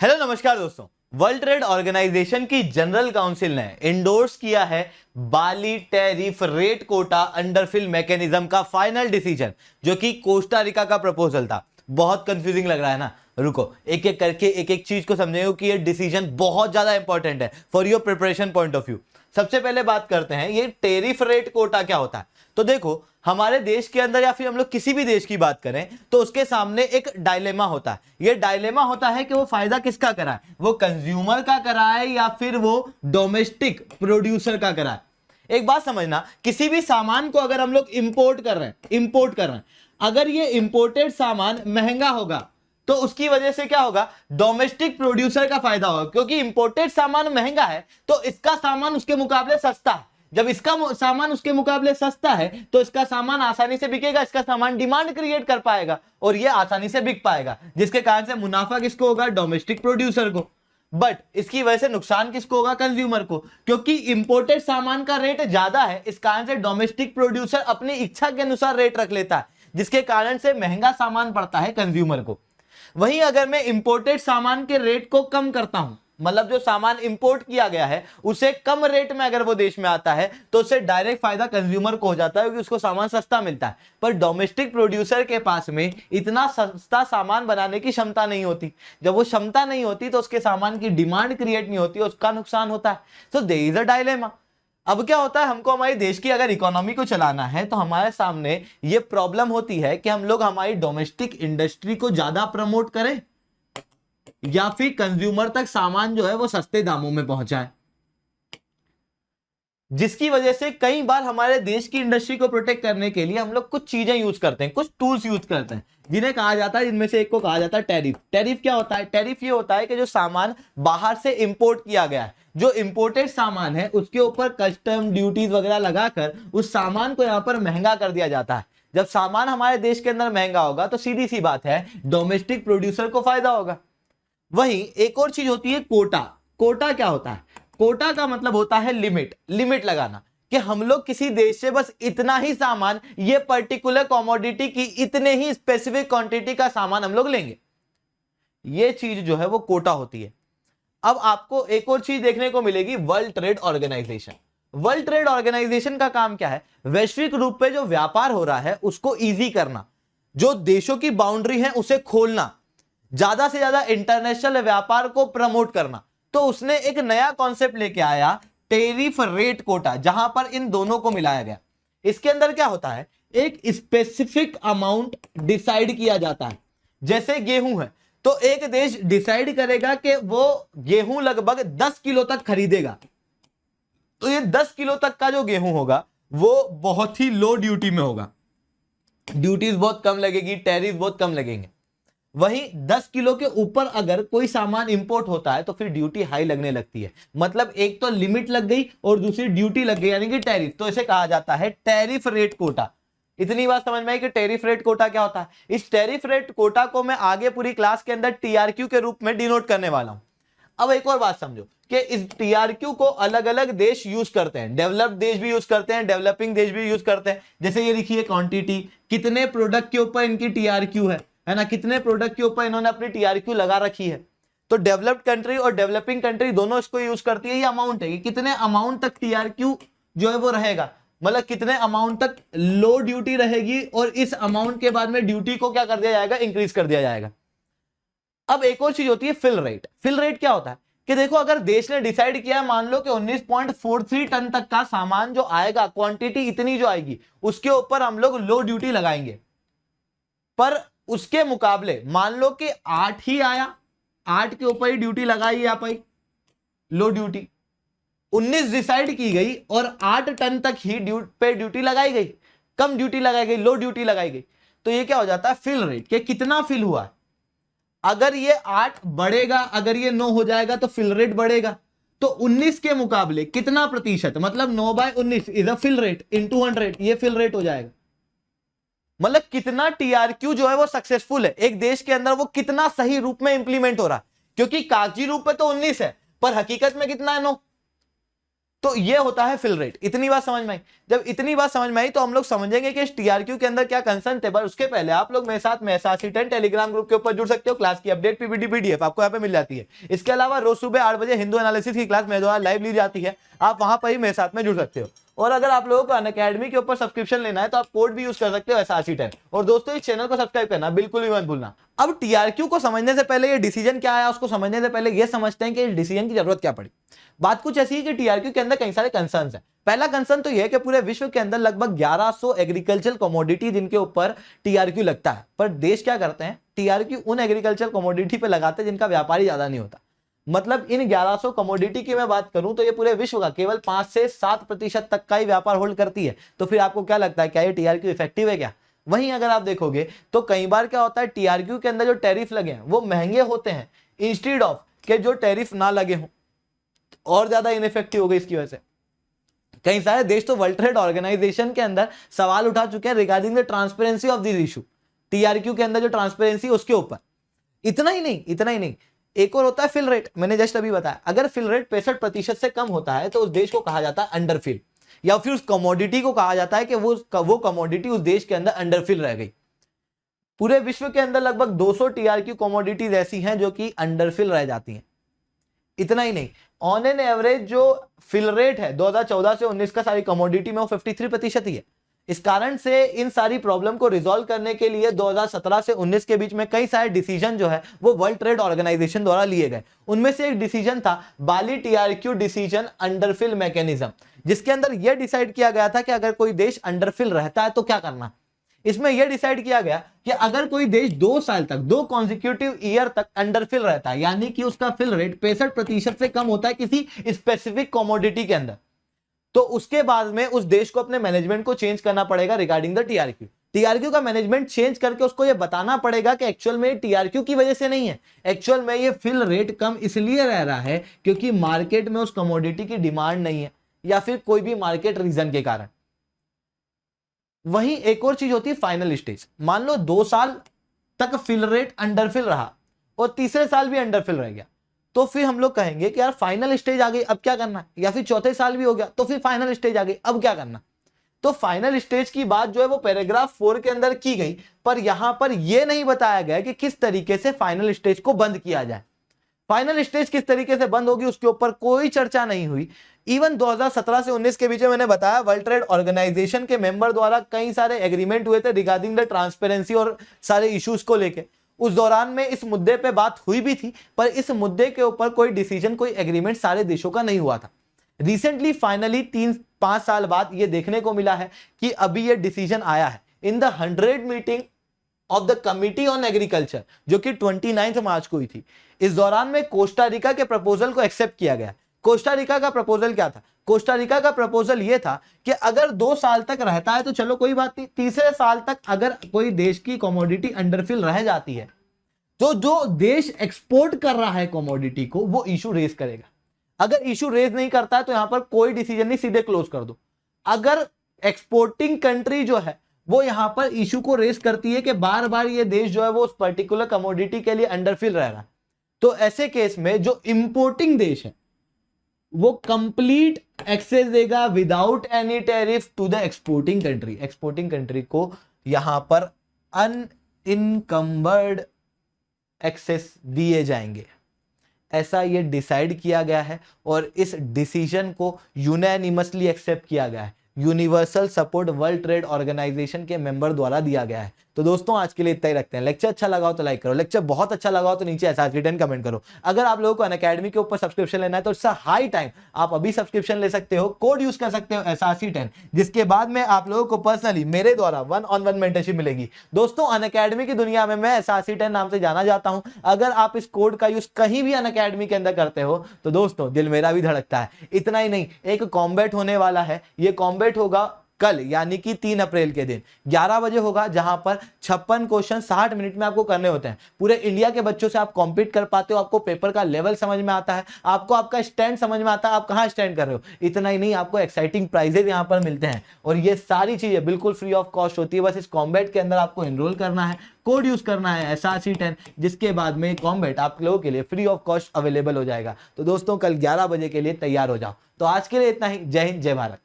Hello नमस्कार दोस्तों। World Trade organisation की जनरल काउंसिल ने इंडोर्स किया है बाली टैरिफ रेट कोटा अंडरफिल मैकेनिज्म का फाइनल डिसीजन, जो कि कोस्टा रिका का प्रपोजल था। बहुत कंफ्यूजिंग लग रहा है ना, रुको एक एक करके एक एक चीज को समझेंगे कि ये डिसीजन बहुत ज्यादा इंपॉर्टेंट है for your preparation point of view. सबसे पहले बात करते हैं ये टैरिफ रेट कोटा क्या होता है। तो देखो, हमारे देश के अंदर या फिर हम लोग किसी भी देश की बात करें तो उसके सामने एक डायलेमा होता है। ये डायलेमा होता है कि वो फायदा किसका कराए, वो कंज्यूमर का कराए या फिर वो डोमेस्टिक प्रोड्यूसर का कराए। एक बात समझना, किसी भी सामान को अगर हम लोग इंपोर्ट कर रहे हैं, अगर ये इंपोर्टेड सामान महंगा होगा तो उसकी वजह से क्या होगा, डोमेस्टिक प्रोड्यूसर का फायदा होगा, क्योंकि इंपोर्टेड सामान महंगा है तो इसका सामान उसके मुकाबले सस्ता है। जब इसका सामान उसके मुकाबले सस्ता है तो इसका सामान आसानी से बिकेगा, इसका सामान डिमांड क्रिएट कर पाएगा और ये आसानी से बिक पाएगा, जिसके कारण से मुनाफा किसको होगा, डोमेस्टिक प्रोड्यूसर को। बट इसकी वजह से नुकसान किसको होगा, कंज्यूमर को, क्योंकि इंपोर्टेड सामान का रेट ज्यादा है। इस कारण से डोमेस्टिक प्रोड्यूसर अपनी इच्छा के अनुसार रेट रख लेता है, जिसके कारण से महंगा सामान पड़ता है कंज्यूमर को। वहीं अगर मैं इंपोर्टेड सामान के रेट को कम करता हूं, मतलब जो सामान इंपोर्ट किया गया है उसे कम रेट में अगर वो देश में आता है तो उससे डायरेक्ट फायदा कंज्यूमर को हो जाता है, क्योंकि उसको सामान सस्ता मिलता है। पर डोमेस्टिक प्रोड्यूसर के पास में इतना सस्ता सामान बनाने की क्षमता नहीं होती। जब वो क्षमता नहीं होती तो उसके सामान की डिमांड क्रिएट नहीं होती, उसका नुकसान होता है। So there is a dilemma. अब क्या होता है, हमको हमारी देश की अगर इकोनॉमी को चलाना है तो हमारे सामने ये प्रॉब्लम होती है कि हम लोग हमारी डोमेस्टिक इंडस्ट्री को ज्यादा प्रमोट करें या फिर कंज्यूमर तक सामान जो है वो सस्ते दामों में पहुंचाए, जिसकी वजह से कई बार हमारे देश की इंडस्ट्री को प्रोटेक्ट करने के लिए हम लोग कुछ चीजें यूज करते हैं, कुछ टूल्स यूज करते हैं, जिन्हें कहा जाता है, इनमें से एक को कहा जाता है टैरिफ। टैरिफ क्या होता है, टैरिफ ये होता है कि जो सामान बाहर से इंपोर्ट किया गया है, जो इंपोर्टेड सामान है उसके ऊपर कस्टम ड्यूटीज वगैरह लगाकर उस सामान को यहां पर महंगा कर दिया जाता है। जब सामान हमारे देश के अंदर महंगा होगा तो सीधी सी बात है डोमेस्टिक प्रोड्यूसर को फायदा होगा। वहीं एक और चीज होती है कोटा। कोटा क्या होता है, कोटा का मतलब होता है लिमिट लगाना, कि हम लोग किसी देश से बस इतना ही सामान, ये पर्टिकुलर कमोडिटी की इतने ही स्पेसिफिक क्वांटिटी का सामान हम लोग लेंगे। ये चीज जो है वो कोटा होती है। अब आपको एक और चीज देखने को मिलेगी, World Trade Organization. World Trade Organization का काम क्या है, वैश्विक रूप पे जो व्यापार हो रहा है उसको इजी करना, जो देशों की बाउंड्री है उसे खोलना, ज्यादा से ज्यादा इंटरनेशनल व्यापार को प्रमोट करना। तो उसने एक नया कॉन्सेप्ट लेके आया, टैरिफ रेट कोटा, जहां पर इन दोनों को मिलाया गया। इसके अंदर क्या होता है, एक स्पेसिफिक अमाउंट डिसाइड किया जाता है। जैसे गेहूं है तो एक देश डिसाइड करेगा कि वो गेहूं लगभग 10 किलो तक खरीदेगा, तो ये 10 किलो तक का जो गेहूं होगा वो बहुत ही लो ड्यूटी में होगा, ड्यूटीज बहुत कम लगेगी, टैरिफ बहुत कम लगेंगे। वहीं 10 किलो के ऊपर अगर कोई सामान इंपोर्ट होता है तो फिर ड्यूटी हाई लगने लगती है। मतलब एक तो लिमिट लग गई और दूसरी ड्यूटी लग गई, यानी कि टैरिफ। तो इसे कहा जाता है टैरिफ रेट कोटा। इतनी बात समझ में आई कि टैरिफ रेट कोटा क्या होता है। इस टैरिफ रेट कोटा को मैं आगे पूरी क्लास के अंदर टीआरक्यू के रूप में डिनोट करने वाला हूं। अब एक और बात समझो कि इस टीआरक्यू को अलग अलग देश यूज करते हैं, डेवलप्ड देश भी यूज करते हैं, डेवलपिंग देश भी यूज करते हैं। जैसे ये लिखिए क्वांटिटी, कितने प्रोडक्ट के ऊपर इनकी टीआरक्यू है ना, कितने प्रोडक्ट के ऊपर इन्होंने अपनी टीआरक्यू लगा रखी है। तो डेवलप्ड कंट्री और डेवलपिंग कंट्री दोनों इसको यूज करती है। ये अमाउंट है कि कितने अमाउंट तक टीआरक्यू जो है वो रहेगा, मतलब कितने अमाउंट तक लो ड्यूटी रहेगी और इस अमाउंट के बाद में ड्यूटी को क्या कर दिया जाएगा, इंक्रीज कर दिया जाएगा। अब एक और चीज होती है फिल रेट। फिल रेट क्या होता है कि देखो, अगर देश ने डिसाइड किया है, मान लो कि 19.43 टन तक का सामान जो आएगा, क्वांटिटी इतनी जो आएगी, उसके ऊपर हम लोग लो ड्यूटी लगाएंगे। पर उसके मुकाबले मान लो कि 8 ही आया, 8 के ऊपर ही ड्यूटी लगाई आ पाई, लो ड्यूटी। 19 डिसाइड की गई और 8 टन तक ही पे ड्यूटी लगाई गई, कम ड्यूटी लगाई गई, लो ड्यूटी लगाई गई। तो ये क्या हो जाता है, फिल रेट, कि कितना फिल हुआ। अगर ये 8 बढ़ेगा, अगर ये 9 हो जाएगा तो फिल रेट बढ़ेगा। तो 19 के मुकाबले कितना प्रतिशत, मतलब 9/19 is a fill rate into 100, ये फिल रेट हो जाएगा। मतलब कितना टीआरक्यू जो है वो सक्सेसफुल है एक देश के अंदर, वो कितना सही रूप में इंप्लीमेंट हो रहा है। क्योंकि कागजी रूप में तो 19 है पर हकीकत में कितना है, 9। तो ये होता है फिल रेट। इतनी बात समझ में आई? जब इतनी बात समझ में आई तो हम लोग समझेंगे कि इस टीआरक्यू के अंदर क्या कंसर्न थे। पर उसके पहले आप लोग मेरे साथ में एसआरसी 10 टेलीग्राम ग्रुप के ऊपर जुड़ सकते हो। क्लास की अपडेट पीपीटी पीडीएफ आपको यहाँ पे मिल जाती है। इसके अलावा रोज सुबह 8 बजे हिंदू एनालिसिस की क्लास मेरे द्वारा लाइव ली जाती है, आप वहां पर ही मेरे साथ में जुड़ सकते हो। और अगर आप लोगों को अनअकैडमी के ऊपर सब्सक्रिप्शन लेना है तो आप कोड भी यूज कर सकते हो एसआरसी 10। और दोस्तों इस चैनल को सब्सक्राइब करना बिल्कुल भी मत भूलना। अब टीआरक्यू को समझने से पहले, ये डिसीजन क्या आया उसको समझने से पहले ये समझते हैं कि इस डिसीजन की जरूरत क्या पड़ी। बात कुछ ऐसी है कि टीआरक्यू के अंदर कई सारे कंसर्न्स हैं। पहला कंसर्न तो यह है कि पूरे विश्व के अंदर लगभग 1100 एग्रीकल्चर कमोडिटी जिनके ऊपर टीआरक्यू लगता है। पर देश क्या करते हैं, टीआरक्यू उन एग्रीकल्चर कमोडिटी पे लगाते हैं जिनका व्यापारी ज्यादा नहीं होता। मतलब इन 1100 कमोडिटी की मैं बात करूं तो ये पूरे विश्व का केवल 5 से 7% तक का ही व्यापार होल्ड करती है। तो फिर आपको क्या लगता है, क्या ये टीआरक्यू इफेक्टिव है क्या? वहीं अगर आप देखोगे तो कई बार क्या होता है, टीआरक्यू के अंदर जो टैरिफ लगे हैं वो महंगे होते हैं, इंस्टीड ऑफ के जो टैरिफ ना लगे हों, और ज्यादा इनइफेक्टिव हो गई। इसकी वजह से कई सारे देश तो वर्ल्ड ट्रेड ऑर्गेनाइजेशन के अंदर सवाल उठा चुके हैं regarding the transparency of this issue, TRQ के अंदर जो ट्रांसपेरेंसी उसके ऊपर। इतना ही नहीं, एक और होता है फिल रेट। मैंने जस्ट अभी बताया, अगर फिल रेट 65% से कम होता है तो उस देश को कहा जाता है अंडरफिल, या फिर उस कमोडिटी को कहा जाता है कि वो कमोडिटी उस देश के अंदर अंडरफिल रह गई। पूरे विश्व के अंदर लगभग 200 टीआरक्यू कमोडिटीज ऐसी हैं जो कि अंडरफिल रह जाती हैं। इतना ही नहीं, ऑन एन एवरेज जो फिल रेट है 2014 से 19 का सारी कमोडिटी में वो 53% ही है। इस कारण से इन सारी प्रॉब्लम को रिजॉल्व करने के लिए 2017 से 19 के बीच में कई सारे डिसीजन जो है वो वर्ल्ड ट्रेड ऑर्गेनाइजेशन द्वारा लिए गए। उनमें से एक डिसीजन था बाली टीआरक्यू डिसीजन अंडरफिल मैकेनिज्म, जिसके अंदर यह डिसाइड किया गया था कि अगर कोई देश अंडरफिल रहता है तो क्या करना। इसमें यह डिसाइड किया गया कि अगर कोई देश 2 साल तक, 2 कॉन्जिक्यूटिव ईयर तक अंडरफिल रहता है, यानी कि उसका फिल रेट 65% से कम होता है किसी स्पेसिफिक कमोडिटी के अंदर, तो उसके बाद में उस देश को अपने मैनेजमेंट को चेंज करना पड़ेगा रिगार्डिंग द टीआरक्यू। टीआरक्यू का मैनेजमेंट चेंज करके उसको यह बताना पड़ेगा कि एक्चुअल में टीआरक्यू की वजह से नहीं है, एक्चुअल में ये फिल रेट कम इसलिए रह रहा है क्योंकि मार्केट में उस कमोडिटी की डिमांड नहीं है, या फिर कोई भी मार्केट रीजन के कारण। वहीं एक और चीज होती है फाइनल स्टेज। मान लो 2 साल तक फिल रेट अंडरफिल रहा और तीसरे साल भी अंडरफिल रह गया, तो फिर हम लोग कहेंगे कि यार फाइनल स्टेज आ गई, अब क्या करना है। या फिर चौथे साल भी हो गया तो फिर फाइनल स्टेज आ गई, अब क्या करना। तो फाइनल स्टेज की बात जो है वो पैराग्राफ 4 के अंदर की गई, पर यहां पर यह नहीं बताया गया कि किस तरीके से फाइनल स्टेज को बंद किया जाए। फाइनल स्टेज किस तरीके से बंद होगी उसके ऊपर कोई चर्चा नहीं हुई। इवन 2017 से 19 के बीच में मैंने बताया वर्ल्ड ट्रेड ऑर्गेनाइजेशन के मेंबर द्वारा कई सारे एग्रीमेंट हुए थे रिगार्डिंग द ट्रांसपेरेंसी और सारे इश्यूज को लेके। उस दौरान में इस मुद्दे पे बात हुई भी थी, पर इस मुद्दे के ऊपर कोई डिसीजन, कोई एग्रीमेंट सारे देशों का नहीं हुआ था। रिसेंटली फाइनली 3-5 साल बाद ये देखने को मिला है कि अभी ये डिसीजन आया है in the 100 meeting of the committee on agriculture, जो कि 29 मार्च को हुई थी। इस दौरान में कोस्टा रिका के प्रपोजल को एक्सेप्ट किया गया। कोस्टा रिका का प्रपोजल क्या था? कोस्टा रिका का प्रपोजल यह था कि अगर 2 साल तक रहता है तो चलो कोई बात नहीं, तीसरे साल तक अगर कोई देश की कमोडिटी अंडरफिल रह जाती है तो जो देश एक्सपोर्ट कर रहा है कमोडिटी को वो इशू रेज करेगा। अगर इशू रेज नहीं करता है तो यहां पर कोई डिसीजन नहीं, सीधे क्लोज कर दो। अगर एक्सपोर्टिंग कंट्री जो है वो यहां पर इशू को रेज करती है कि बार बार ये देश जो है वो उस पर्टिकुलर कमोडिटी के लिए अंडरफिल रह रहा है, तो ऐसे केस में जो इंपोर्टिंग देश है वो कंप्लीट एक्सेस देगा without any tariff to the exporting country. Exporting country को यहां पर अनइनकम्बर्ड एक्सेस दिए जाएंगे, ऐसा ये डिसाइड किया गया है। और इस डिसीजन को यूनानिमसली एक्सेप्ट किया गया है, universal support World Trade Organization के मेंबर द्वारा दिया गया है। तो दोस्तों आज के लिए इतना ही रखते हैं। लेक्चर अच्छा लगा हो तो लाइक करो, लेक्चर बहुत अच्छा लगा हो तो नीचे एसआरसी 10 कमेंट करो। अगर आप लोगों को अनअकैडमी के ऊपर सब्सक्रिप्शन लेना है तो इससे हाई टाइम आप अभी सब्सक्रिप्शन ले सकते हो, कोड यूज कर सकते हो एसआरसी 10, जिसके बाद में आप लोगों को पर्सनली मेरे द्वारा 1-on-1 मेंटरशिप मिलेगी। दोस्तों अनअकैडमी की दुनिया में मैं एसआरसी 10 नाम से जाना जाता हूं। अगर आप इस कोड का यूज कहीं भी अनअकैडमी के अंदर करते हो तो दोस्तों दिल मेरा भी धड़कता है। इतना ही नहीं, एक कॉम्बैट होने वाला है, ये कॉम्बैट होगा कल यानी कि 3 अप्रैल के दिन 11 बजे होगा, जहां पर 56 क्वेश्चन 60 मिनट में आपको करने होते हैं। पूरे इंडिया के बच्चों से आप कॉम्पीट कर पाते हो, आपको पेपर का लेवल समझ में आता है, आपको आपका स्टैंड समझ में आता है, आप कहां स्टैंड कर रहे हो। इतना ही नहीं, आपको एक्साइटिंग प्राइजेस यहां पर मिलते हैं और ये सारी चीजें बिल्कुल फ्री ऑफ कॉस्ट होती है। बस इस कॉम्बैट के अंदर आपको एनरोल करना है, कोड यूज करना है SRC10, जिसके बाद में कॉम्बैट आप लोगों के लिए फ्री ऑफ कॉस्ट अवेलेबल हो जाएगा। तो दोस्तों कल 11 बजे के लिए तैयार हो जाओ। तो आज के लिए इतना ही। जय हिंद, जय भारत।